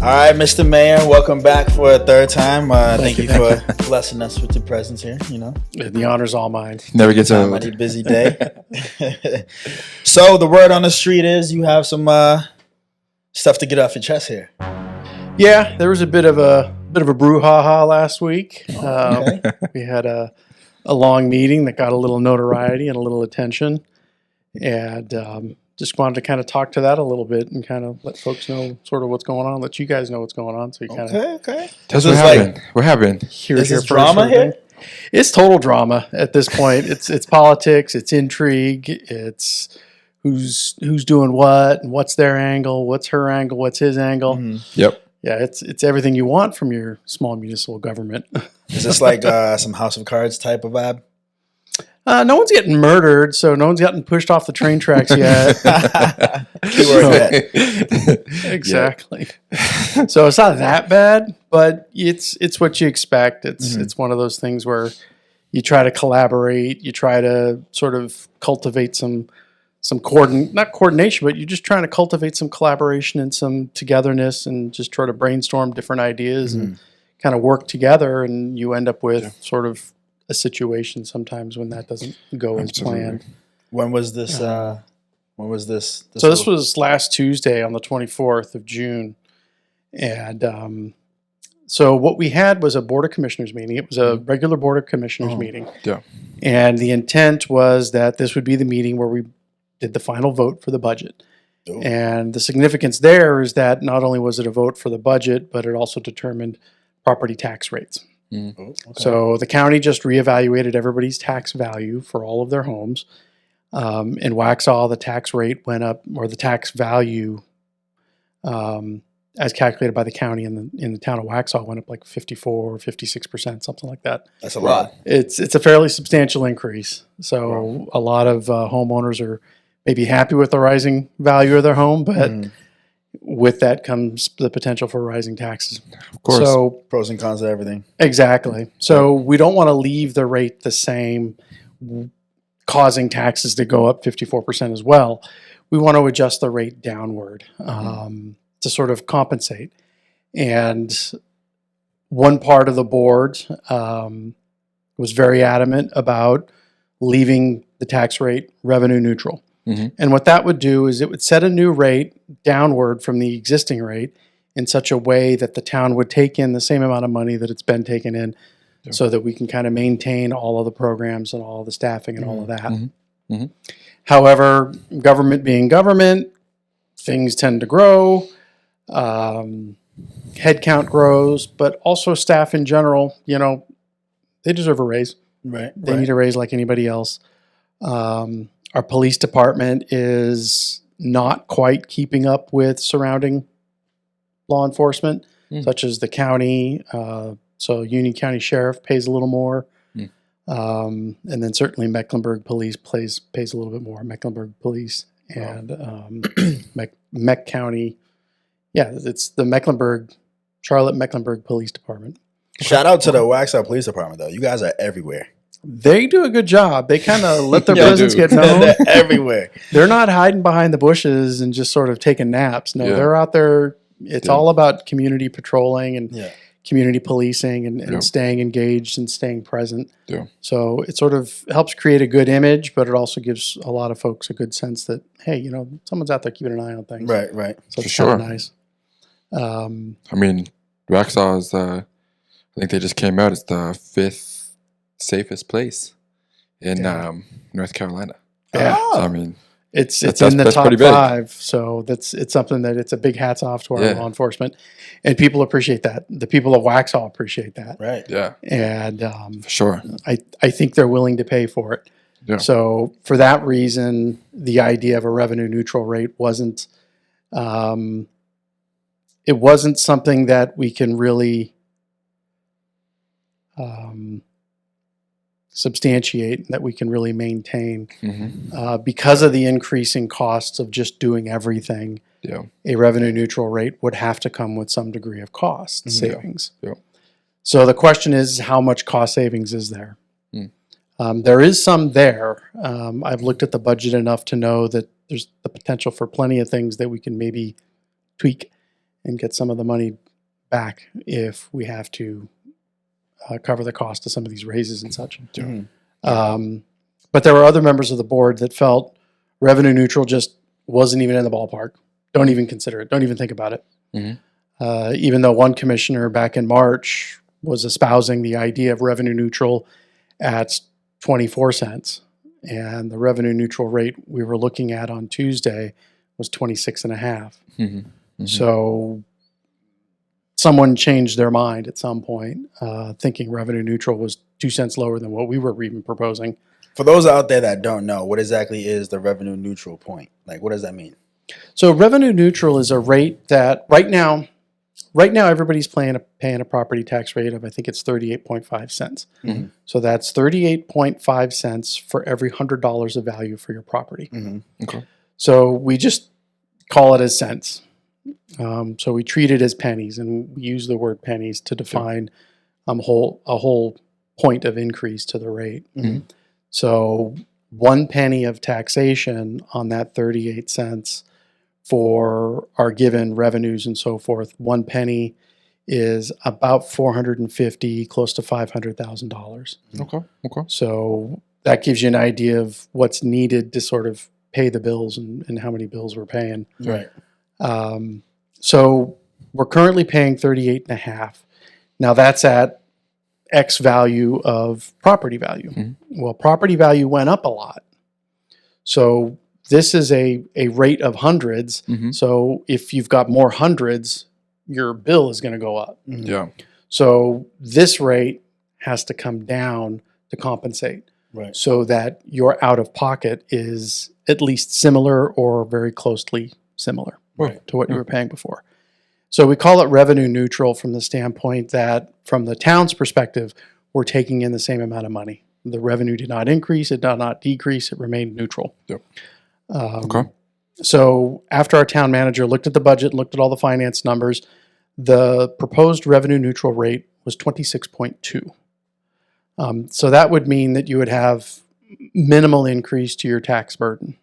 All right, Mr. Mayor, welcome back for a third time. Thank you for blessing us with your presence here. You know, the honor's all mine. Never gets old. Mighty busy day. So the word on the street is you have some stuff to get off your chest here. Yeah, there was a bit of a brouhaha last week. Okay. We had a long meeting that got a little notoriety and a little attention, and just wanted to kind of talk to that a little bit and kind of let folks know sort of what's going on, let you guys know what's going on, so you kind of Okay. Tell us what happened. What happened? hear Is hear this first drama sort of here? thing. It's total drama at this point. It's politics, it's intrigue, it's who's doing what and what's their angle, what's her angle, what's his angle. Yep. Yeah, it's everything you want from your small municipal government. Is this like some House of Cards type of vibe? No one's getting murdered, so no one's gotten pushed off the train tracks yet. Keyword yet. Exactly. So it's not that bad, but it's what you expect. It's one of those things where you try to collaborate, you try to sort of cultivate some not coordination, but you're just trying to cultivate some collaboration and some togetherness, and just try to brainstorm different ideas and kind of work together, and you end up with sort of a situation sometimes when that doesn't go as planned. When was this? When was this? So this was last Tuesday on the 24th of June. And so what we had was a Board of Commissioners meeting. It was a regular Board of Commissioners meeting. Yeah. And the intent was that this would be the meeting where we did the final vote for the budget. Oh. And the significance there is that not only was it a vote for the budget, but it also determined property tax rates. Oh, okay. So the county just reevaluated everybody's tax value for all of their homes. In Waxhaw, the tax rate went up, or the tax value, as calculated by the county in the town of Waxhaw, went up like 54 or 56%, something like that. That's a lot. It's a fairly substantial increase. So a lot of homeowners are maybe happy with the rising value of their home, but with that comes the potential for rising taxes. Of course. So Pros and cons of everything. exactly. So we don't want to leave the rate the same, causing taxes to go up 54% as well. We want to adjust the rate downward to sort of compensate. And one part of the board was very adamant about leaving the tax rate revenue neutral. And what that would do is it would set a new rate downward from the existing rate in such a way that the town would take in the same amount of money that it's been taken in, so that we can kind of maintain all of the programs and all of the staffing and all of that. However, government being government, things tend to grow, headcount grows, but also staff in general, they deserve a raise. Right. They need a raise like anybody else. Our police department is not quite keeping up with surrounding law enforcement, such as the county. So Union County Sheriff pays a little more. And then certainly Mecklenburg Police pays a little bit more. Mecklenburg Police and Meck County. Yeah, it's the Charlotte Mecklenburg Police Department. Shout out to the Waxhaw Police Department, though. You guys are everywhere. They do a good job. They kind of let their presence get known. They're everywhere. They're not hiding behind the bushes and just sort of taking naps. No, they're out there. It's all about community patrolling and community policing and staying engaged and staying present. Yeah. So it sort of helps create a good image, but it also gives a lot of folks a good sense that, hey, someone's out there keeping an eye on things. Right. So it's For kind sure. of nice. I mean, Waxhaw is I think they just came out. It's the 5th safest place in North Carolina. Yeah. So, I mean, it's that's in the top pretty big. 5. So it's something that it's a big hats off to our law enforcement, and people appreciate that. The people of Waxhaw appreciate that. Right. Yeah. And For sure. I think they're willing to pay for it. Yeah. So for that reason, the idea of a revenue neutral rate wasn't something that we can really substantiate, that we can really maintain because of the increasing costs of just doing everything. Yeah. A revenue neutral rate would have to come with some degree of cost savings. Yeah. So the question is, how much cost savings is there? There is some there. I've looked at the budget enough to know that there's the potential for plenty of things that we can maybe tweak and get some of the money back if we have to cover the cost of some of these raises and such. But there were other members of the board that felt revenue neutral just wasn't even in the ballpark. Don't even consider it. Don't even think about it. Even though one commissioner back in March was espousing the idea of revenue neutral at 24 cents. And the revenue neutral rate we were looking at on Tuesday was 26 and a half. So someone changed their mind at some point, thinking revenue neutral was 2 cents lower than what we were even proposing. For those out there that don't know, what exactly is the revenue neutral point? Like, what does that mean? So revenue neutral is a rate that right now everybody's paying a property tax rate of, I think it's 38.5 cents. So that's 38.5 cents for every $100 of value for your property. Okay. So we just call it as cents. So we treat it as pennies, and we use the word pennies to define a whole point of increase to the rate. So 1 penny of taxation on that 38 cents for our given revenues and so forth, 1 penny is about $450, close to $500,000. Okay. So that gives you an idea of what's needed to sort of pay the bills and how many bills we're paying. Right. So we're currently paying 38 and a half. Now that's at X value of property value. Well, property value went up a lot. So this is a rate of hundreds. So if you've got more hundreds, your bill is going to go up. Yeah. So this rate has to come down to compensate. Right. So that your out of pocket is at least similar or very closely similar to what you were paying before. So we call it revenue neutral from the standpoint that from the town's perspective, we're taking in the same amount of money. The revenue did not increase, it did not decrease, it remained neutral. Okay. So after our town manager looked at the budget, looked at all the finance numbers, the proposed revenue neutral rate was 26.2. So that would mean that you would have minimal increase to your tax burden.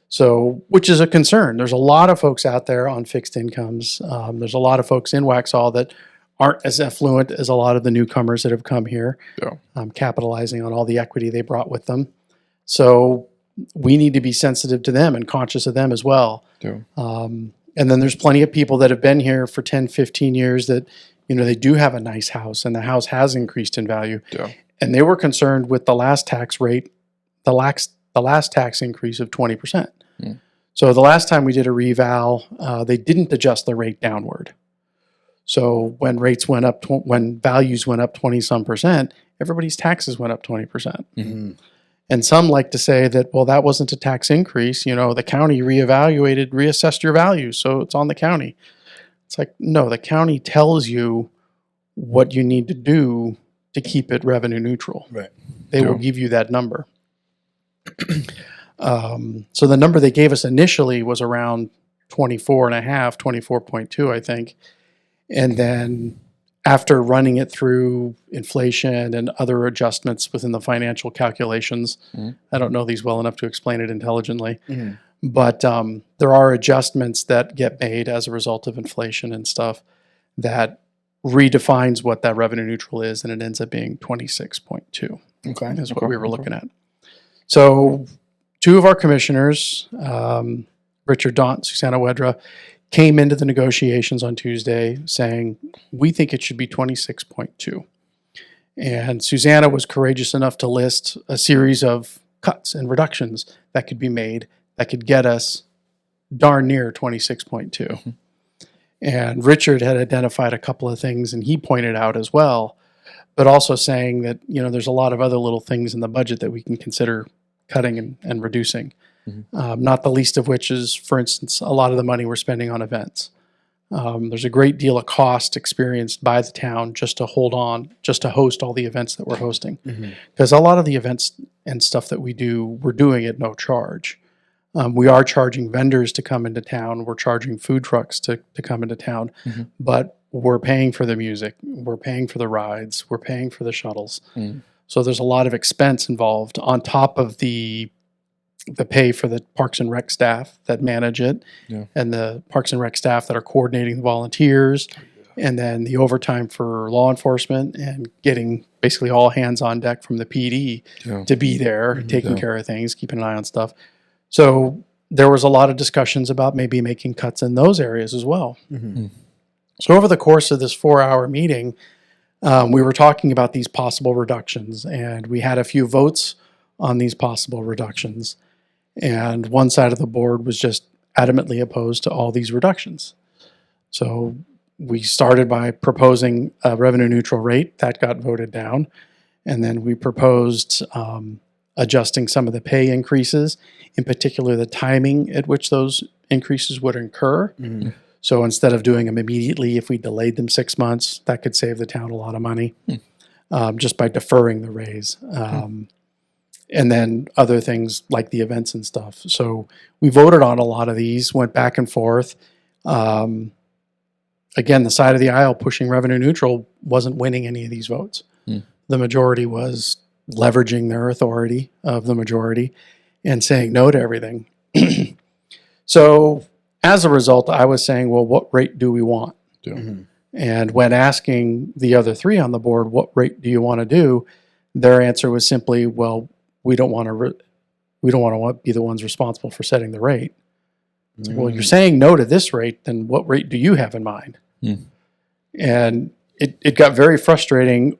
So, which is a concern. There's a lot of folks out there on fixed incomes. There's a lot of folks in Waxhaw that aren't as affluent as a lot of the newcomers that have come here, capitalizing on all the equity they brought with them. So we need to be sensitive to them and conscious of them as well. And then there's plenty of people that have been here for 10, 15 years that, they do have a nice house and the house has increased in value. And they were concerned with the last tax rate, the last tax increase of 20%. So the last time we did a reval, they didn't adjust the rate downward. So when rates went up, when values went up 20 some percent, everybody's taxes went up 20%. And some like to say that, well, that wasn't a tax increase. The county reassessed your value, so it's on the county. It's like, no, the county tells you what you need to do to keep it revenue neutral. Right. They will give you that number. So the number they gave us initially was around 24 and a half, 24.2, I think. And then after running it through inflation and other adjustments within the financial calculations, I don't know these well enough to explain it intelligently, but there are adjustments that get made as a result of inflation and stuff that redefines what that revenue neutral is, and it ends up being 26.2. Okay. Is what we were looking at. So 2 of our commissioners, Richard Daunt, Susanna Wedra, came into the negotiations on Tuesday saying, we think it should be 26.2. And Susanna was courageous enough to list a series of cuts and reductions that could be made that could get us darn near 26.2. And Richard had identified a couple of things, and he pointed out as well, but also saying that, there's a lot of other little things in the budget that we can consider cutting and reducing. Not the least of which is, for instance, a lot of the money we're spending on events. There's a great deal of cost experienced by the town just to host all the events that we're hosting. Because a lot of the events and stuff that we do, we're doing at no charge. We are charging vendors to come into town. We're charging food trucks to come into town. But we're paying for the music. We're paying for the rides. We're paying for the shuttles. So there's a lot of expense involved on top of the the pay for the Parks and Rec staff that manage it, Yeah. and the Parks and Rec staff that are coordinating the volunteers, and then the overtime for law enforcement and getting basically all hands on deck from the PD Yeah. to be there, taking Yeah. care of things, keeping an eye on stuff. So there was a lot of discussions about maybe making cuts in those areas as well. So over the course of this 4-hour meeting, we were talking about these possible reductions, and we had a few votes on these possible reductions. And one side of the board was just adamantly opposed to all these reductions. So we started by proposing a revenue neutral rate that got voted down. And then we proposed adjusting some of the pay increases, in particular the timing at which those increases would incur. So instead of doing them immediately, if we delayed them 6 months, that could save the town a lot of money just by deferring the raise. And then other things like the events and stuff. So we voted on a lot of these, went back and forth. Again, the side of the aisle pushing revenue neutral wasn't winning any of these votes. The majority was leveraging their authority of the majority and saying no to everything. So as a result, I was saying, well, what rate do we want? And when asking the other three on the board, what rate do you want to do? Their answer was simply, well, we don't want to be the ones responsible for setting the rate. It's like, well, you're saying no to this rate, then what rate do you have in mind? And it got very frustrating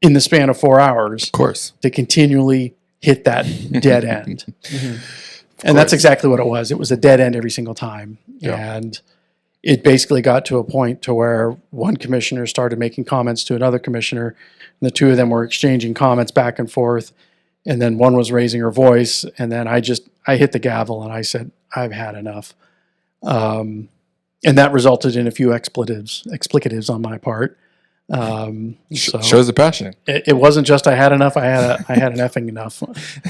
in the span of 4 hours Of course. to continually hit that dead end. And that's exactly what it was. It was a dead end every single time. Yeah. And it basically got to a point to where one commissioner started making comments to another commissioner, and the two of them were exchanging comments back and forth. And then one was raising her voice, and then I hit the gavel and I said, I've had enough. And that resulted in a few explicatives on my part. So Shows the passion. it wasn't just I had enough. I had an effing enough.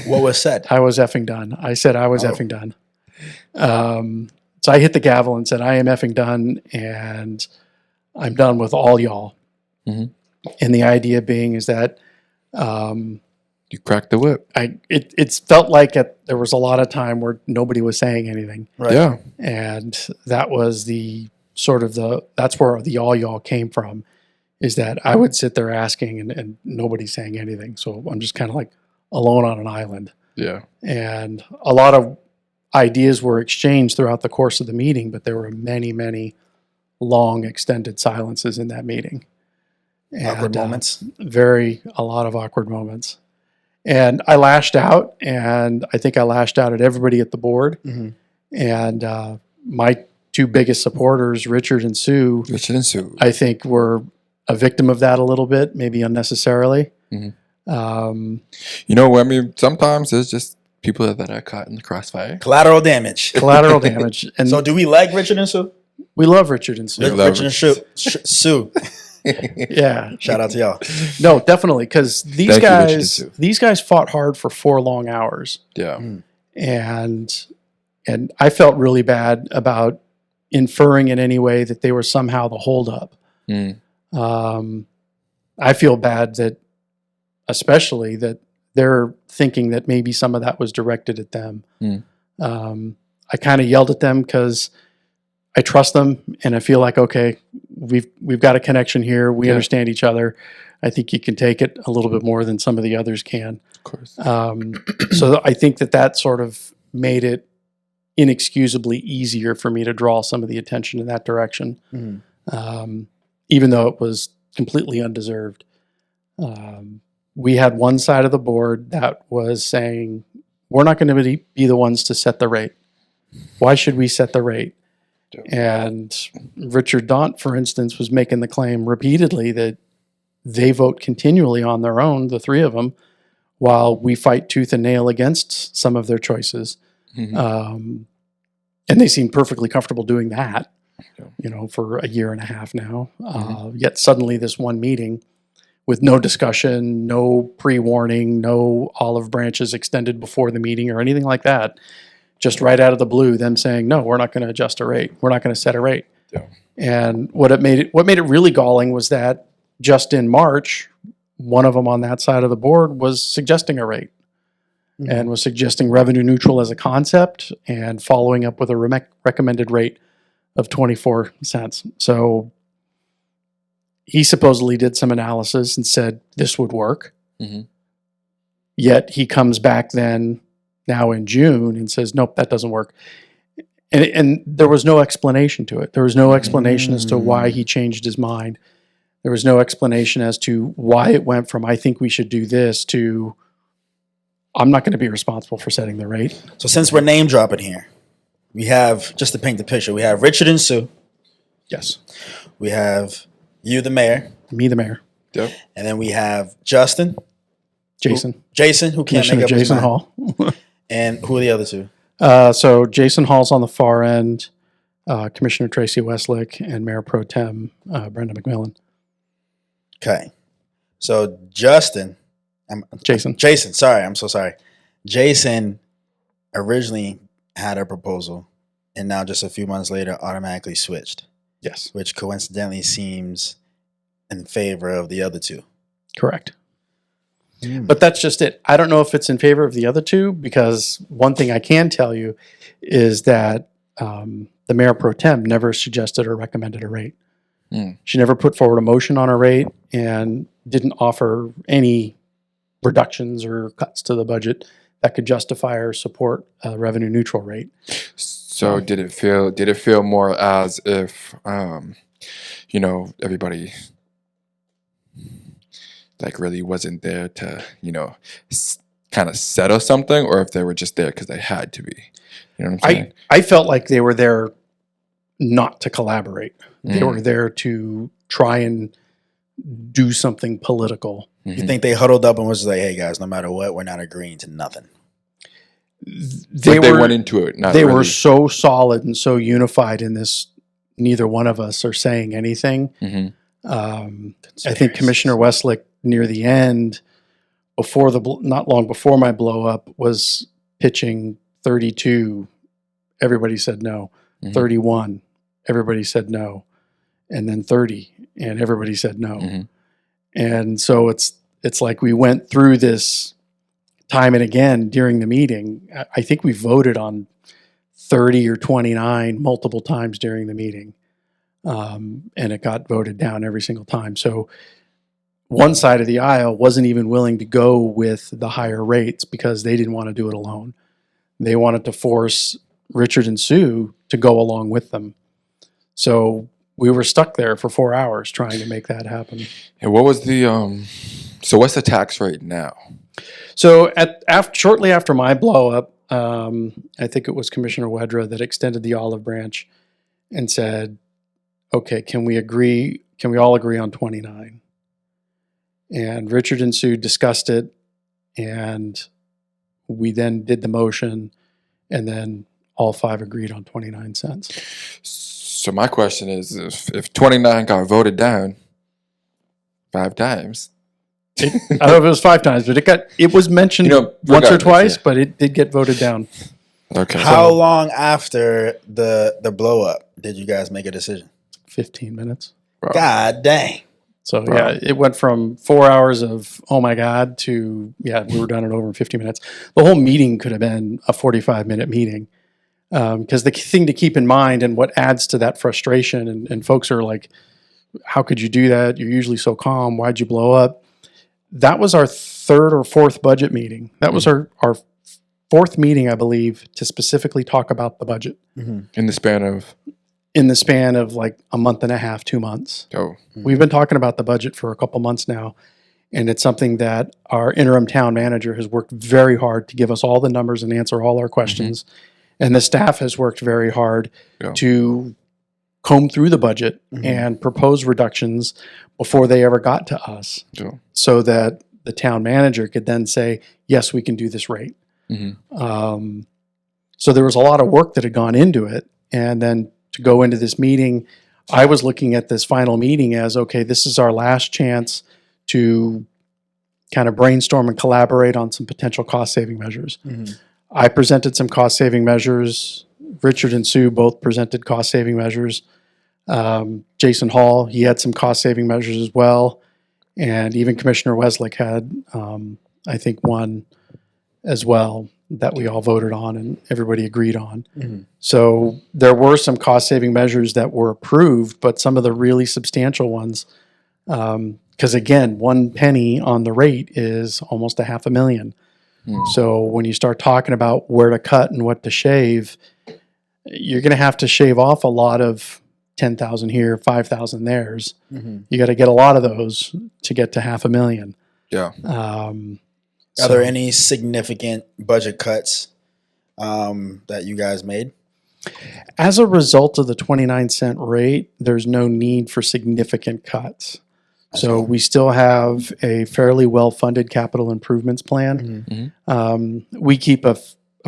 What was said? I was effing done. I said I was effing done. So I hit the gavel and said I am effing done, and I'm done with all y'all. And the idea being is that You cracked the whip. it's felt like there was a lot of time where nobody was saying anything. Right. Yeah. And that was that's where the all y'all came from, is that I would sit there asking and nobody's saying anything. So I'm just kind of like alone on an island. Yeah. And a lot of ideas were exchanged throughout the course of the meeting, but there were many, many long extended silences in that meeting. Awkward moments. A lot of awkward moments. And I lashed out, and I think I lashed out at everybody at the board. And my two biggest supporters, Richard and Sue, I think were a victim of that a little bit, maybe unnecessarily. You know, I mean, sometimes there's just people that are caught in the crossfire. Collateral damage. Collateral damage. And So do we like Richard and Sue? we love Richard and Sue. We love Richard and Sue. Sue. Yeah. Shout out to y'all. No, definitely, because Thank you, Richard and Sue. these guys fought hard for 4 long hours, Yeah. and I felt really bad about inferring in any way that they were somehow the holdup. I feel bad that, especially that they're thinking that maybe some of that was directed at them. I kind of yelled at them because I trust them, and I feel like, okay, we've got a connection here. We understand each other. I think you can take it a little bit more than some of the others can. Of course. So I think that sort of made it inexcusably easier for me to draw some of the attention in that direction, even though it was completely undeserved. We had one side of the board that was saying, we're not going to be the ones to set the rate. Why should we set the rate? And Richard Daunt, for instance, was making the claim repeatedly that they vote continually on their own, the three of them, while we fight tooth and nail against some of their choices. And they seem perfectly comfortable doing that, for a year and a half now. Yet suddenly this one meeting with no discussion, no pre-warning, no olive branches extended before the meeting or anything like that, just right out of the blue, them saying, no, we're not going to adjust a rate. We're not going to set a rate. Yeah. And what made it really galling was that just in March, one of them on that side of the board was suggesting a rate. and was suggesting revenue neutral as a concept and following up with a recommended rate of 24 cents. So he supposedly did some analysis and said this would work. Mm-hmm. Yet he comes back then now in June and says, nope, that doesn't work. And there was no explanation to it. There was no explanation as to why he changed his mind. There was no explanation as to why it went from, I think we should do this, to, I'm not going to be responsible for setting the rate. So since we're name dropping here, we have, just to paint the picture, we have Richard and Sue. Yes. We have you, the mayor. Me, the mayor. Yep. And then we have Justin. Jason. Who can't Commissioner make up his Jason mind. Hall. And who are the other two? So Jason Hall's on the far end, Commissioner Tracy Westlick, and Mayor Pro Tem Brenda McMillan. Okay. So Jason, sorry, I'm so sorry. Jason originally had a proposal and now just a few months later automatically switched, Yes, which coincidentally seems in favor of the other two. correct. But that's just it. I don't know if it's in favor of the other two, because one thing I can tell you is that the Mayor Pro Tem never suggested or recommended a rate. She never put forward a motion on a rate and didn't offer any reductions or cuts to the budget that could justify or support a revenue neutral rate. So did it feel more as if everybody like really wasn't there to kind of settle something, or if they were just there because they had to be? You know what I'm saying? I felt like they were there not to collaborate. They were there to try and do something political. You think they huddled up and was like, hey guys, no matter what, we're not agreeing to nothing? They went into it. They were so solid and so unified in this. Neither one of us are saying anything. I think Commissioner Westlick near the end, not long before my blow up, was pitching 32. Everybody said no. 31. Everybody said no. And then 30, and everybody said no. And so it's like we went through this time and again during the meeting. I think we voted on 30 or 29 multiple times during the meeting. And it got voted down every single time. So one side of the aisle wasn't even willing to go with the higher rates because they didn't want to do it alone. They wanted to force Richard and Sue to go along with them. So we were stuck there for 4 hours trying to make that happen. And what was the so what's the tax rate now? So shortly after my blow up, I think it was Commissioner Wedra that extended the olive branch and said, okay, can we all agree on 29? And Richard and Sue discussed it, and we then did the motion, and then all five agreed on 29 cents. So my question is, if 29 got voted down 5 times, I don't know if it was 5 times, but it was mentioned once or twice, but it did get voted down. Okay. How long after the blow up did you guys make a decision? 15 minutes. Bro. God dang. So yeah, it went from 4 hours of, oh my God, to, we were done in over 50 minutes. The whole meeting could have been a 45-minute meeting. Because the thing to keep in mind, and what adds to that frustration, and folks are like, how could you do that? You're usually so calm. Why'd you blow up? That was our 3rd or 4th budget meeting. That was our 4th meeting, I believe, to specifically talk about the budget. In the span of like a month and a half, 2 months. We've been talking about the budget for a couple months now, and it's something that our interim town manager has worked very hard to give us all the numbers and answer all our questions. And the staff has worked very hard to comb through the budget and propose reductions before they ever got to us, so that the town manager could then say, yes, we can do this rate. So there was a lot of work that had gone into it. And then to go into this meeting, I was looking at this final meeting as, okay, this is our last chance to kind of brainstorm and collaborate on some potential cost-saving measures. I presented some cost-saving measures. Richard and Sue both presented cost-saving measures. Jason Hall, he had some cost-saving measures as well. And even Commissioner Westlick had, I think, one as well that we all voted on and everybody agreed on. So there were some cost saving measures that were approved, but some of the really substantial ones, because again, 1 penny on the rate is almost $500,000. So when you start talking about where to cut and what to shave, you're going to have to shave off a lot of 10,000 here, 5,000 there's. You got to get a lot of those to get to $500,000. Yeah. Are there any significant budget cuts that you guys made? As a result of the 29-cent rate, there's no need for significant cuts. So we still have a fairly well-funded capital improvements plan. We keep a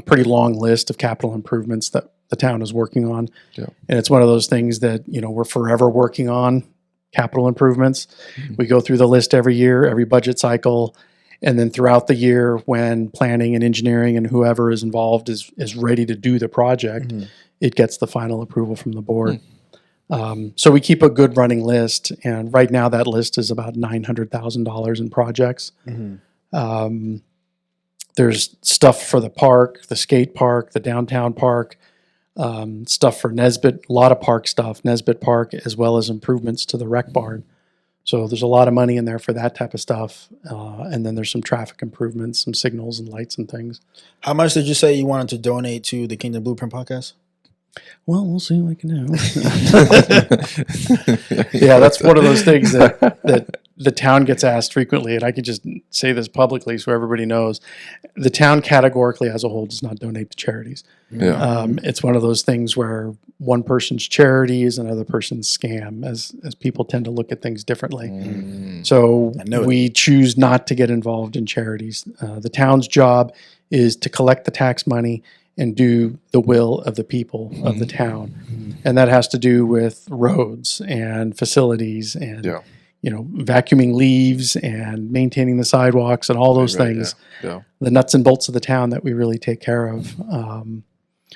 pretty long list of capital improvements that the town is working on. And it's one of those things that, we're forever working on capital improvements. We go through the list every year, every budget cycle. And then throughout the year, when planning and engineering and whoever is involved is ready to do the project, it gets the final approval from the board. So we keep a good running list. And right now that list is about $900,000 in projects. There's stuff for the park, the skate park, the downtown park, stuff for Nesbitt, a lot of park stuff, Nesbitt Park, as well as improvements to the rec barn. So there's a lot of money in there for that type of stuff. And then there's some traffic improvements, some signals and lights and things. How much did you say you wanted to donate to the Kingdom Blueprint podcast? Well, we'll see what we can do. Yeah, that's one of those things that the town gets asked frequently, and I can just say this publicly so everybody knows. The town categorically as a whole does not donate to charities. It's one of those things where one person's charity is another person's scam, as people tend to look at things differently. So we choose not to get involved in charities. The town's job is to collect the tax money and do the will of the people of the town. And that has to do with roads and facilities and, vacuuming leaves and maintaining the sidewalks and all those things, the nuts and bolts of the town that we really take care of.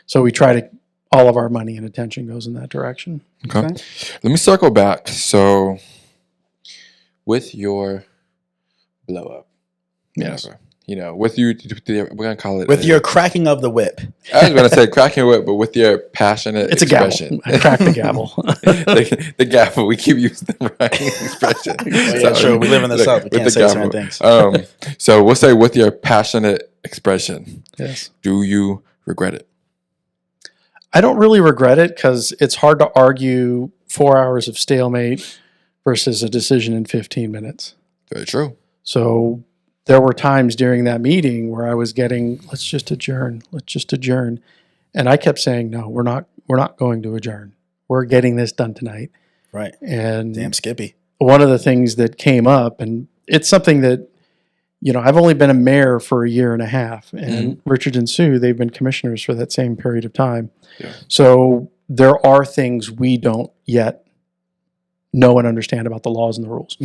So we try to, all of our money and attention goes in that direction. Okay. Let me circle back. So with your blow up, with you, we're going to call it. With your cracking of the whip. I was going to say cracking the whip, but with your passionate expression. It's a gavel. I crack the gavel. the gavel. We keep using the right expression. Sure. We live in the South. We can't say certain things. So we'll say with your passionate expression. Yes. Do you regret it? I don't really regret it because it's hard to argue 4 hours of stalemate versus a decision in 15 minutes. Very true. So there were times during that meeting where I was getting, let's just adjourn. And I kept saying, no, we're not going to adjourn. We're getting this done tonight. Right. And damn Skippy. One of the things that came up, and it's something that, I've only been a mayor for a year and a half, and Richard and Sue, they've been commissioners for that same period of time. Yeah. So there are things we don't yet know and understand about the laws and the rules.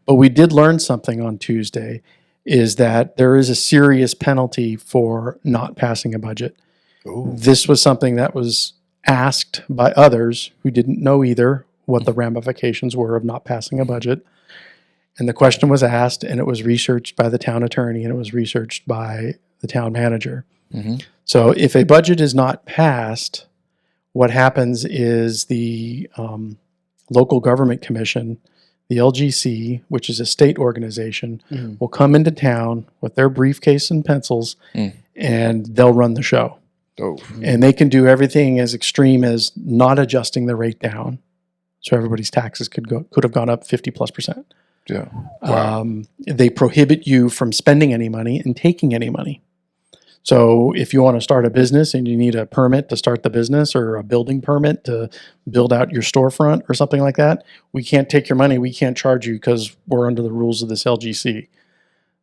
But we did learn something on Tuesday, is that there is a serious penalty for not passing a budget. Ooh. This was something that was asked by others who didn't know either what the ramifications were of not passing a budget. And the question was asked, and it was researched by the town attorney, and it was researched by the town manager. So if a budget is not passed, what happens is the local government commission, the LGC, which is a state organization, will come into town with their briefcase and pencils, and they'll run the show. And they can do everything as extreme as not adjusting the rate down, so everybody's taxes could have gone up 50+%. Yeah. Wow. They prohibit you from spending any money and taking any money. So if you want to start a business and you need a permit to start the business or a building permit to build out your storefront or something like that, we can't take your money. We can't charge you because we're under the rules of this LGC.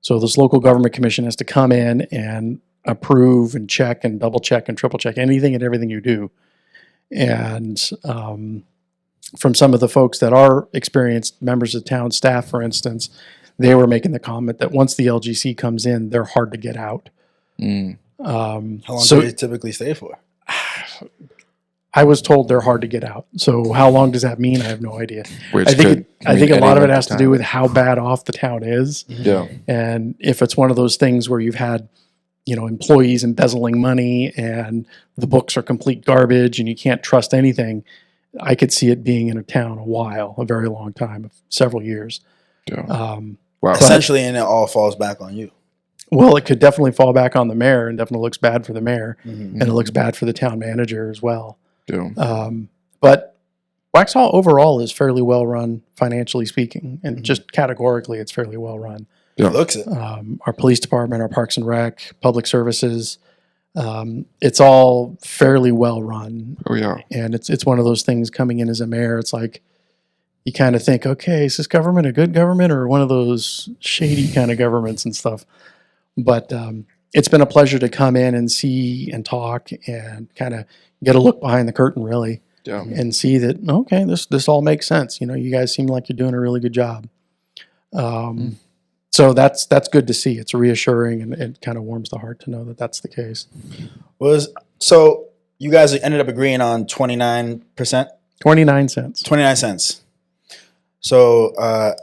So this local government commission has to come in and approve and check and double check and triple check anything and everything you do. And from some of the folks that are experienced members of town staff, for instance, they were making the comment that once the LGC comes in, they're hard to get out. How long do they typically stay for? I was told they're hard to get out. So how long does that mean? I have no idea. I think a lot of it has to do with how bad off the town is. Yeah. And if it's one of those things where you've had employees embezzling money and the books are complete garbage and you can't trust anything, I could see it being in a town a very long time, several years. Yeah. Wow. Essentially, and it all falls back on you. Well, it could definitely fall back on the mayor, and definitely looks bad for the mayor, and it looks bad for the town manager as well. Yeah. But Waxhaw overall is fairly well run, financially speaking, and just categorically, it's fairly well run. Yeah. It looks it. Our police department, our parks and rec, public services, it's all fairly well run. Oh yeah. And it's one of those things coming in as a mayor. It's like you kind of think, okay, is this government a good government or one of those shady kind of governments and stuff? But it's been a pleasure to come in and see and talk and kind of get a look behind the curtain, really, and see that, okay, this all makes sense. You guys seem like you're doing a really good job. So that's good to see. It's reassuring, and it kind of warms the heart to know that that's the case. So you guys ended up agreeing on 29%? 29 cents. 29 cents. So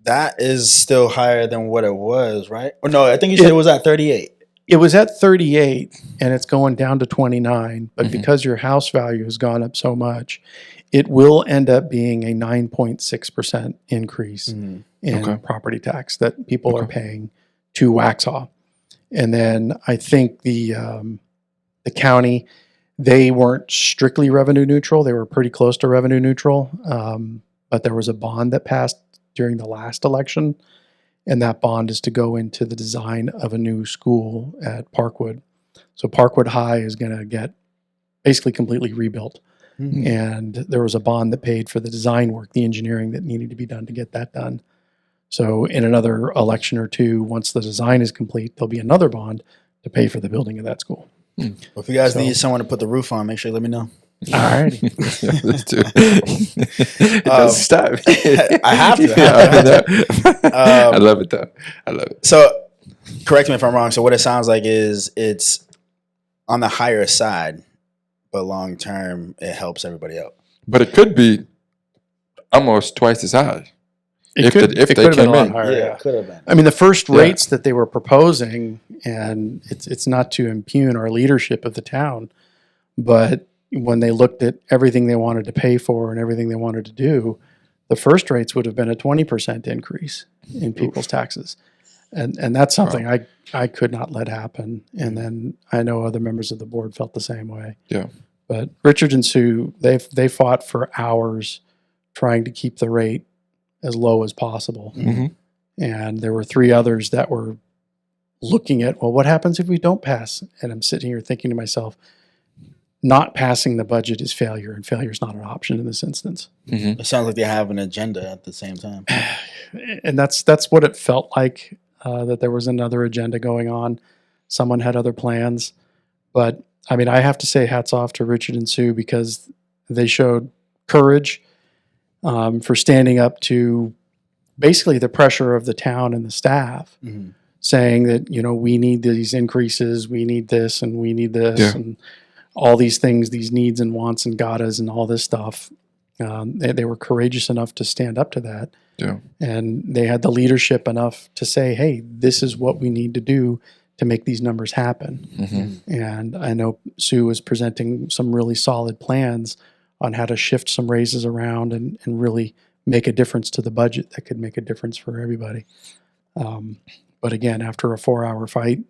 that is still higher than what it was, right? Or no, I think you said it was at 38. It was at 38, and it's going down to 29. But because your house value has gone up so much, it will end up being a 9.6% increase in property tax that people are paying to Waxhaw. And then I think the county, they weren't strictly revenue neutral. They were pretty close to revenue neutral. But there was a bond that passed during the last election, and that bond is to go into the design of a new school at Parkwood. So Parkwood High is going to get basically completely rebuilt. And there was a bond that paid for the design work, the engineering that needed to be done to get that done. So in another election or two, once the design is complete, there'll be another bond to pay for the building of that school. Well, if you guys need someone to put the roof on, make sure you let me know. All right. Let's do it. Don't stop. I have to. I love it, though. I love it. So correct me if I'm wrong. So what it sounds like is it's on the higher side, but long term, it helps everybody out. But it could be almost twice as high. If they came in. Higher, yeah, it could have been. I mean, the first rates that they were proposing, and it's not to impugn our leadership of the town, but when they looked at everything they wanted to pay for and everything they wanted to do, the first rates would have been a 20% increase in people's taxes. And that's something I could not let happen. And then I know other members of the board felt the same way. Yeah. But Richard and Sue, they fought for hours trying to keep the rate as low as possible. And there were 3 others that were looking at, well, what happens if we don't pass? And I'm sitting here thinking to myself, not passing the budget is failure, and failure is not an option in this instance. It sounds like they have an agenda at the same time. And that's what it felt like, that there was another agenda going on. Someone had other plans. But, I mean, I have to say hats off to Richard and Sue because they showed courage for standing up to basically the pressure of the town and the staff, saying that, we need these increases, we need this, and we need this, and all these things, these needs and wants and gottas and all this stuff. They were courageous enough to stand up to that. Yeah. And they had the leadership enough to say, hey, this is what we need to do to make these numbers happen. And I know Sue was presenting some really solid plans on how to shift some raises around and really make a difference to the budget that could make a difference for everybody. But again, after a 4-hour fight,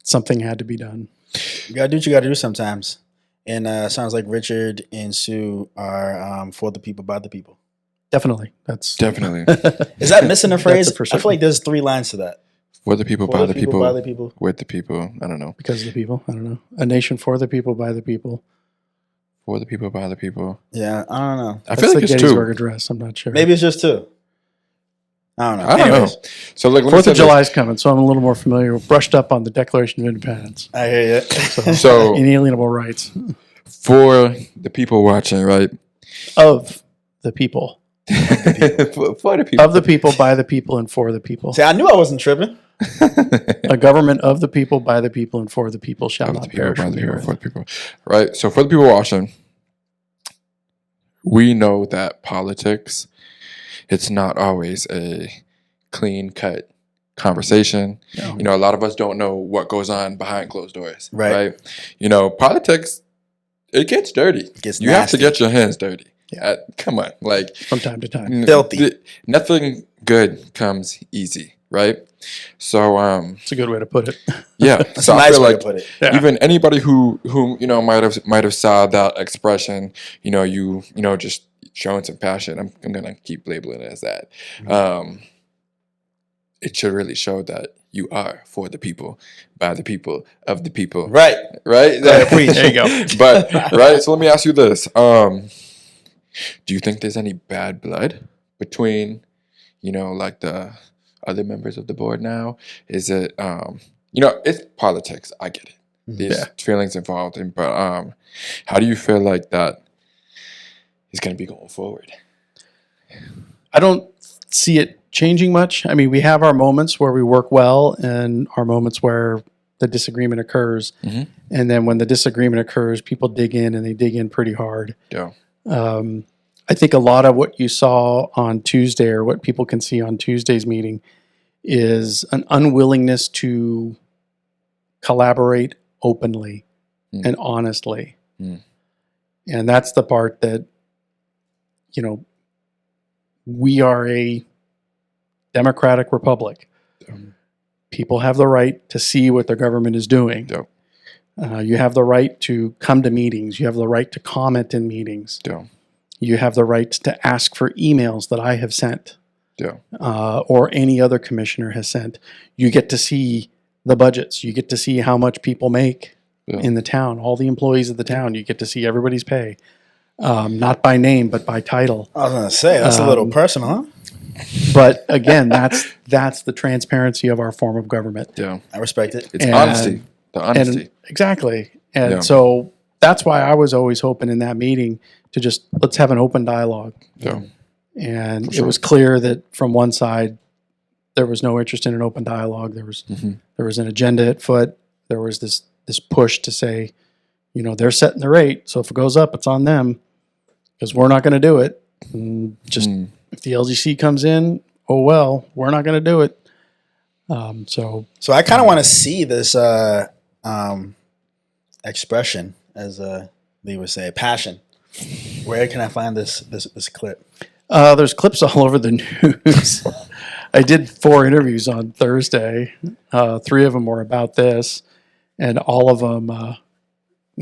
something had to be done. You gotta do what you gotta do sometimes. And sounds like Richard and Sue are for the people, by the people. Definitely. That's definitely. Is that missing a phrase? That's I feel like there's 3 lines to that. For the people, by the people, by the people, with the people. I don't know. Because of the people. I don't know. A nation for the people, by the people. For the people, by the people. Yeah, I don't know. I feel like the it's Gettysburg 2. Address. I'm not sure. Maybe it's just 2. I don't know. I don't know. So like, 4th of July is coming, so I'm a little more familiar, brushed up on the Declaration of Independence. I hear you. So inalienable rights. For the people watching, right? Of the people. For the people. Of the people, by the people, and for the people. See, I knew I wasn't tripping. A government of the people, by the people, and for the people shall not perish from the earth. For the people. Right? So for the people watching, we know that politics, it's not always a clean cut conversation. Yeah. You know, a lot of us don't know what goes on behind closed doors. Right. You know, politics, it gets dirty. It gets you have to nasty. get your hands dirty. Yeah. Come on, like From time to time. Filthy. Nothing good comes easy, right? So It's a good way to put it. yeah. That's So a I nice feel way like to put it. Yeah. even anybody who you know might have saw that expression, you know just showing some passion. I'm gonna keep labeling it as that. It should really show that you are for the people, by the people, of the people. Right. Right? Gotta preach. There you go. But right, so let me ask you this. Do you think there's any bad blood between, you know, like the other members of the board now? Is it you know, it's politics, I get it. There's feelings involved in, but how do you feel like that is gonna be going forward? I don't see it changing much. I mean, we have our moments where we work well and our moments where the disagreement occurs. Mhm. And then when the disagreement occurs, people dig in and they dig in pretty hard. Yeah. I think a lot of what you saw on Tuesday or what people can see on Tuesday's meeting is an unwillingness to collaborate openly and honestly. And that's the part that, you know, we are a democratic republic. People have the right to see what their government is doing. You have the right to come to meetings. You have the right to comment in meetings. You have the right to ask for emails that I have sent or any other commissioner has sent. You get to see the budgets. You get to see how much people make in the town, all the employees of the town. You get to see everybody's pay, not by name, but by title. I was going to say, that's a little personal, huh? But again, that's the transparency of our form of government. Yeah. I respect it. It's honesty. The honesty. Exactly. And so that's why I was always hoping in that meeting to just, let's have an open dialogue. And it was clear that from one side, there was no interest in an open dialogue. There was an agenda at foot. There was this push to say, you know, they're setting the rate. So if it goes up, it's on them because we're not going to do it. And just if the LGC comes in, oh, well, we're not going to do it. So I kind of want to see this expression, as they would say, passion. Where can I find this clip? There's clips all over the news. I did 4 interviews on Thursday. 3 of them were about this, and all of them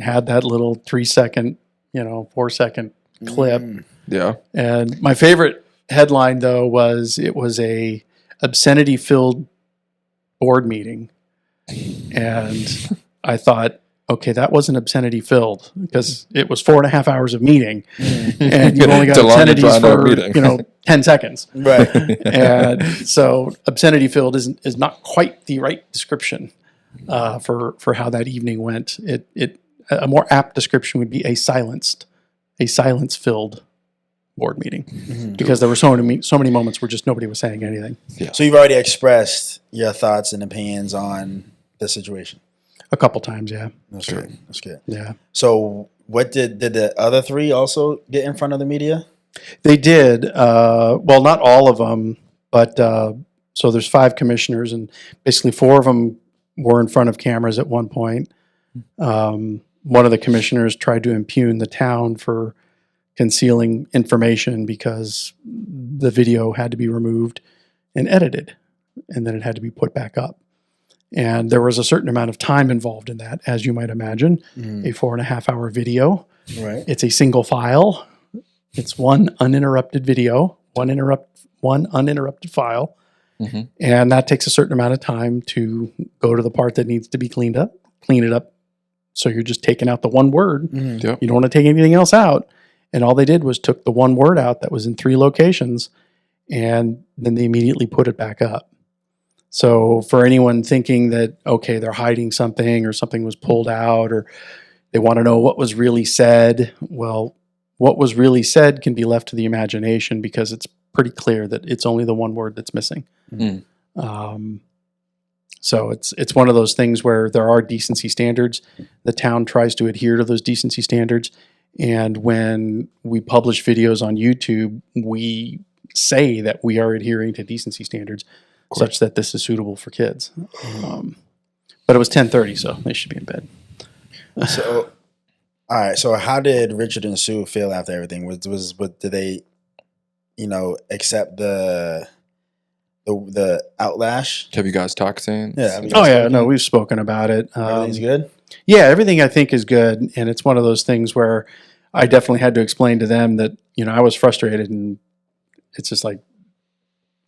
had that little 3-second, 4-second clip. Yeah. And my favorite headline, though, was it was a obscenity-filled board meeting. And I thought, okay, that wasn't obscenity-filled because it was 4.5 hours of meeting. And you only got obscenities for, 10 seconds. Right. And so obscenity-filled is not quite the right description for how that evening went. A more apt description would be a silence-filled board meeting, because there were so many moments where just nobody was saying anything. Yeah. So you've already expressed your thoughts and opinions on the situation. A couple times, yeah. That's good. That's good. Yeah. So what did the other 3 also get in front of the media? They did. Well, not all of them, but so there's 5 commissioners, and basically 4 of them were in front of cameras at one point. One of the commissioners tried to impugn the town for concealing information because the video had to be removed and edited, and then it had to be put back up. And there was a certain amount of time involved in that, as you might imagine. A 4.5-hour video. Right. It's a single file. It's one uninterrupted video, one uninterrupted file. And that takes a certain amount of time to go to the part that needs to be clean it up. So you're just taking out the one word. You don't want to take anything else out. And all they did was took the one word out that was in 3 locations, and then they immediately put it back up. So for anyone thinking that, okay, they're hiding something or something was pulled out or they want to know what was really said, well, what was really said can be left to the imagination because it's pretty clear that it's only the one word that's missing. So it's one of those things where there are decency standards. The town tries to adhere to those decency standards. And when we publish videos on YouTube, we say that we are adhering to decency standards. such that this is suitable for kids. But it was 10:30, so they should be in bed. So, all right. So, how did Richard and Sue feel after everything? Did they, accept the outlash? Have you guys talked since? Yeah. Oh yeah, no, we've spoken about it. Everything's good. Yeah, everything I think is good, and it's one of those things where I definitely had to explain to them that I was frustrated, and it's just like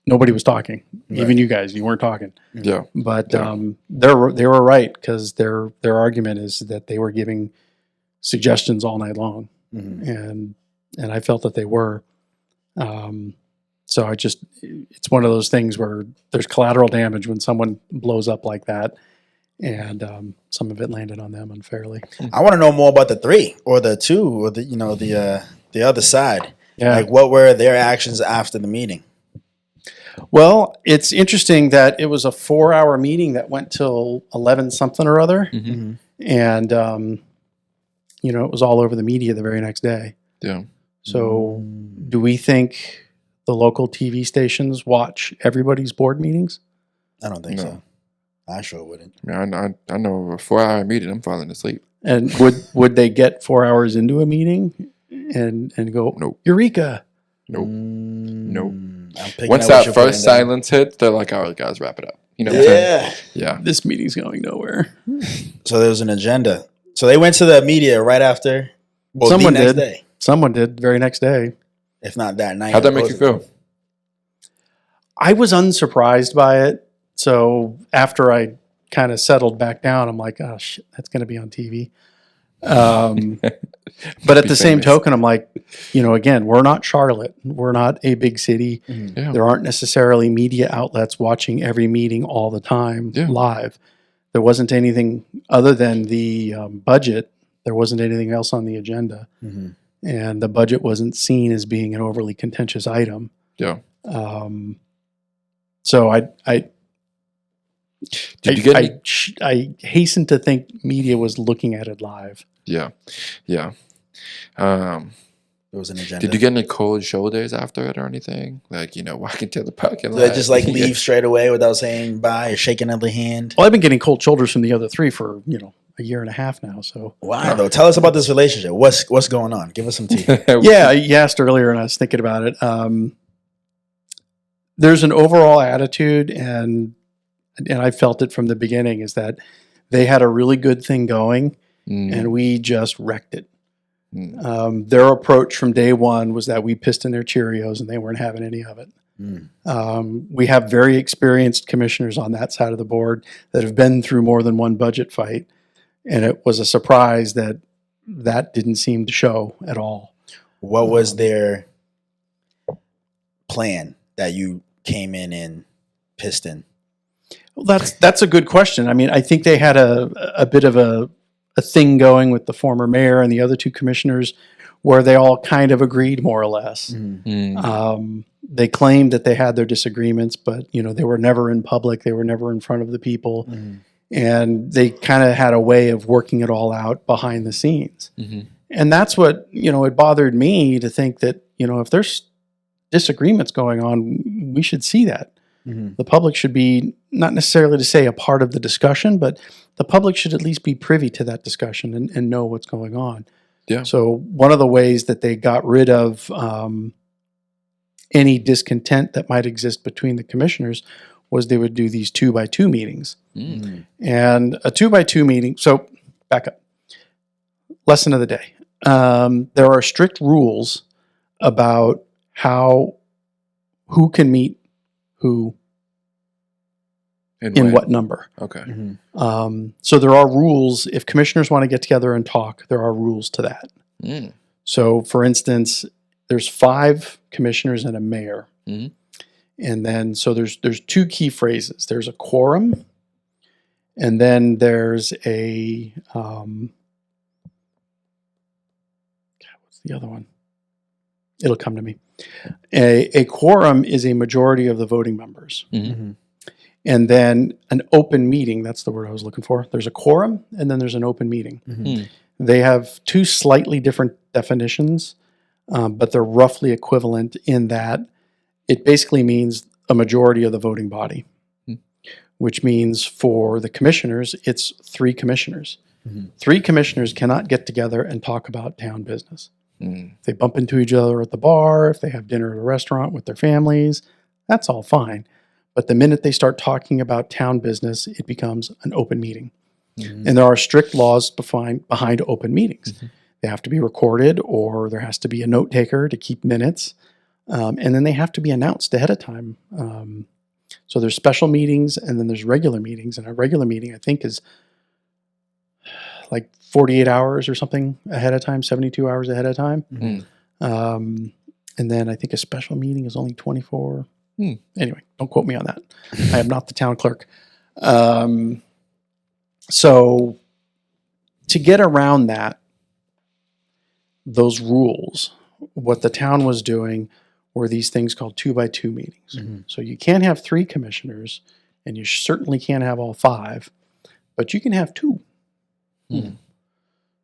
nobody was talking. Right. Even you guys, you weren't talking. Yeah. But they were right, because their argument is that they were giving suggestions all night long, and I felt that they were. So it's one of those things where there's collateral damage when someone blows up like that, and some of it landed on them unfairly. I want to know more about the 3 or the 2 or the other side. Yeah. Like, what were their actions after the meeting? Well, it's interesting that it was a 4-hour meeting that went till 11 something or other, and it was all over the media the very next day. Yeah. So, do we think the local TV stations watch everybody's board meetings? I don't think so. I sure wouldn't. I know a 4-hour meeting, I'm falling asleep. And would they get 4 hours into a meeting and go, Nope. Eureka? Nope. Nope. Once Once that first silence hits, they're like, all right, guys, wrap it up. You know what I'm saying? Yeah. This meeting's going nowhere. So there was an agenda. So they went to the media right after. Well, Someone the next did. day, Someone did the very next day. if not that night. How'd that make you feel? I was unsurprised by it. So after I kind of settled back down, I'm like, oh, shit, that's going to be on TV. But at the same token, I'm like, again, we're not Charlotte. We're not a big city. Yeah. There aren't necessarily media outlets watching every meeting all the time live. There wasn't anything other than the budget. There wasn't anything else on the agenda. And the budget wasn't seen as being an overly contentious item. Yeah. So I Did you get any? I hasten to think media was looking at it live. Yeah. Yeah. There was an agenda. Did you get any cold shoulders after it or anything? Like, walking to the parking lot. Did they just leave straight away without saying bye or shaking of the hand? Well, I've been getting cold shoulders from the other 3 for, a year and a half now. So Why though? Tell us about this relationship. What's going on? Give us some tea. yeah, you asked earlier and I was thinking about it. There's an overall attitude, and I felt it from the beginning, is that they had a really good thing going and we just wrecked it. Their approach from day one was that we pissed in their Cheerios and they weren't having any of it. We have very experienced commissioners on that side of the board that have been through more than one budget fight. And it was a surprise that didn't seem to show at all. What was their plan that you came in and pissed in? Well, that's a good question. I mean, I think they had a bit of a thing going with the former mayor and the other 2 commissioners where they all kind of agreed more or less. They claimed that they had their disagreements, but they were never in public. They were never in front of the people. And they kind of had a way of working it all out behind the scenes. And that's what, it bothered me to think that, if there's disagreements going on, we should see that. The public should be, not necessarily to say a part of the discussion, but the public should at least be privy to that discussion and know what's going on. Yeah. So one of the ways that they got rid of any discontent that might exist between the commissioners was they would do these 2x2 meetings. And a 2x2 meeting, so back up. Lesson of the day. There are strict rules about who can meet who in what number. Okay. So there are rules. If commissioners want to get together and talk, there are rules to that. So for instance, there's 5 commissioners and a mayor. And then, so there's 2 key phrases. There's a quorum, and then there's a, what's the other one? It'll come to me. A quorum is a majority of the voting members. And then an open meeting, that's the word I was looking for. There's a quorum, and then there's an open meeting. They have 2 slightly different definitions, but they're roughly equivalent in that it basically means a majority of the voting body. which means for the commissioners, it's 3 commissioners. 3 commissioners cannot get together and talk about town business. If they bump into each other at the bar, if they have dinner at a restaurant with their families, that's all fine. But the minute they start talking about town business, it becomes an open meeting. And there are strict laws behind open meetings. They have to be recorded, or there has to be a note taker to keep minutes. And then they have to be announced ahead of time. So there's special meetings, and then there's regular meetings. And a regular meeting, I think, is like 48 hours or something ahead of time, 72 hours ahead of time. And then I think a special meeting is only 24. Anyway, don't quote me on that. I am not the town clerk. So to get around those rules, what the town was doing were these things called 2x2 meetings. So you can't have 3 commissioners, and you certainly can't have all 5, but you can have 2.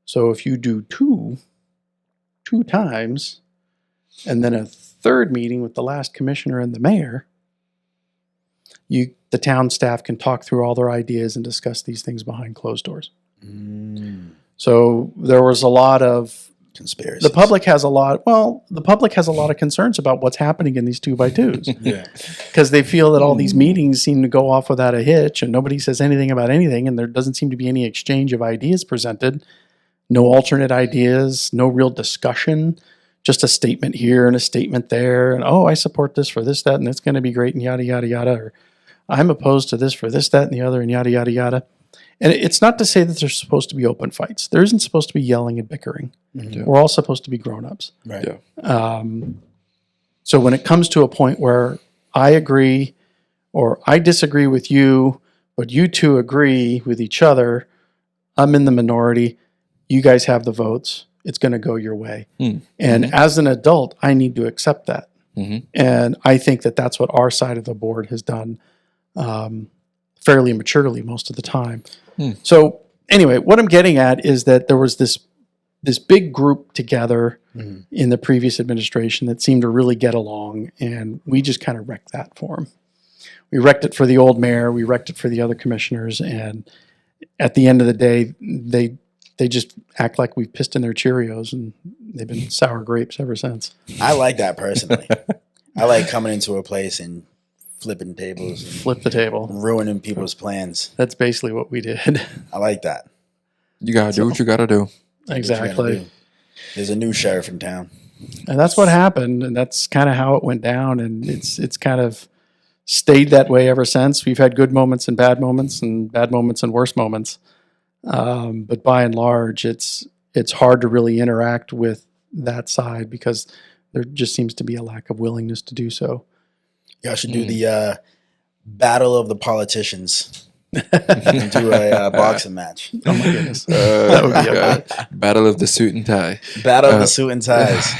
So if you do two times, and then a third meeting with the last commissioner and the mayor, the town staff can talk through all their ideas and discuss these things behind closed doors. So there was a lot of conspiracy. The public has a lot of concerns about what's happening in these 2x2s. Because they feel that all these meetings seem to go off without a hitch, and nobody says anything about anything, and there doesn't seem to be any exchange of ideas presented. No alternate ideas, no real discussion, just a statement here and a statement there, and I support this for this, that, and it's going to be great, and yada, yada, yada, or I'm opposed to this for this, that, and the other, and yada, yada, yada. And it's not to say that there's supposed to be open fights. There isn't supposed to be yelling and bickering. We're all supposed to be grown-ups. Right. So when it comes to a point where I agree or I disagree with you, but you two agree with each other, I'm in the minority, you guys have the votes, it's going to go your way. And as an adult, I need to accept that. And I think that that's what our side of the board has done fairly maturely most of the time. So anyway, what I'm getting at is that there was this big group together in the previous administration that seemed to really get along, and we just kind of wrecked that for them. We wrecked it for the old mayor, we wrecked it for the other commissioners, and at the end of the day, they just act like we've pissed in their Cheerios, and they've been sour grapes ever since. I like that personally. I like coming into a place and flipping tables. And flip the table. Ruining people's plans. That's basically what we did. I like that. You got to do what you got to do. Exactly. There's a new sheriff in town. And that's what happened, and that's kind of how it went down, and it's kind of stayed that way ever since. We've had good moments and bad moments and worse moments. But by and large, it's hard to really interact with that side because there just seems to be a lack of willingness to do so. Y'all should do the battle of the politicians. And do a boxing match. Oh my goodness. That would be God. Battle of the suit and tie. Battle of the suit and ties.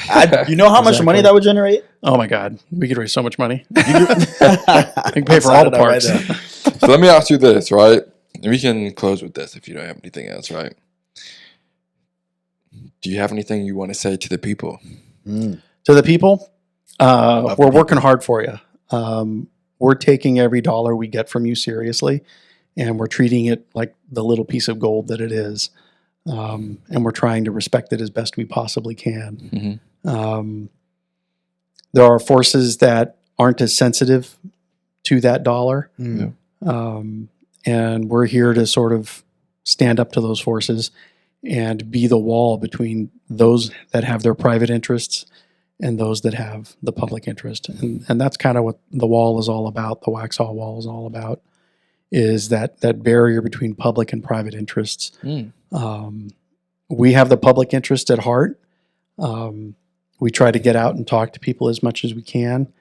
You know how much money that would generate? Oh my God. We could raise so much money. We can pay for all the parts. Right. So let me ask you this, right? We can close with this if you don't have anything else, right? Do you have anything you want to say to the people? To the people, we're working hard for you. We're taking every dollar we get from you seriously, and we're treating it like the little piece of gold that it is. And we're trying to respect it as best we possibly can. There are forces that aren't as sensitive to that dollar. And we're here to sort of stand up to those forces and be the wall between those that have their private interests and those that have the public interest. And that's kind of what the wall is all about, the Waxhaw wall is all about, is that barrier between public and private interests. We have the public interest at heart. We try to get out and talk to people as much as we can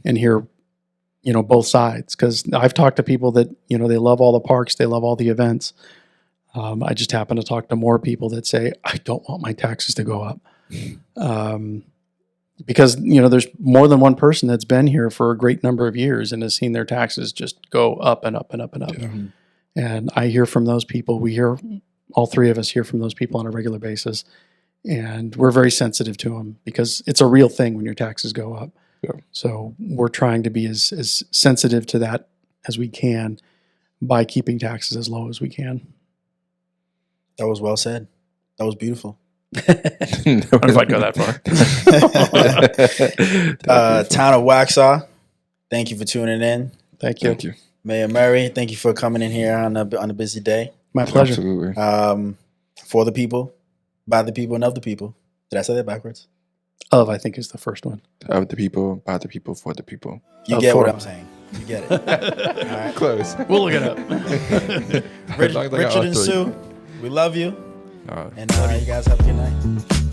and hear both sides. Because I've talked to people that, they love all the parks, they love all the events. I just happen to talk to more people that say, I don't want my taxes to go up. Because, there's more than one person that's been here for a great number of years and has seen their taxes just go up and up and up and up. And I hear from those people. All three of us hear from those people on a regular basis. And we're very sensitive to them because it's a real thing when your taxes go up. So we're trying to be as sensitive to that as we can. by keeping taxes as low as we can. That was well said. That was beautiful. I don't know if I'd go that far. Town of Waxhaw, thank you for tuning in. Thank you. Thank you. Mayor Murray, thank you for coming in here on a busy day. My pleasure. Absolutely. For the people, by the people, and of the people. Did I say that backwards? Of, I think, is the first one. Of the people, by the people, for the people. You Of get what for- I'm saying. You get it. All right. Close. We'll look it up. Richard and Sue, we love you. And you guys have a good night.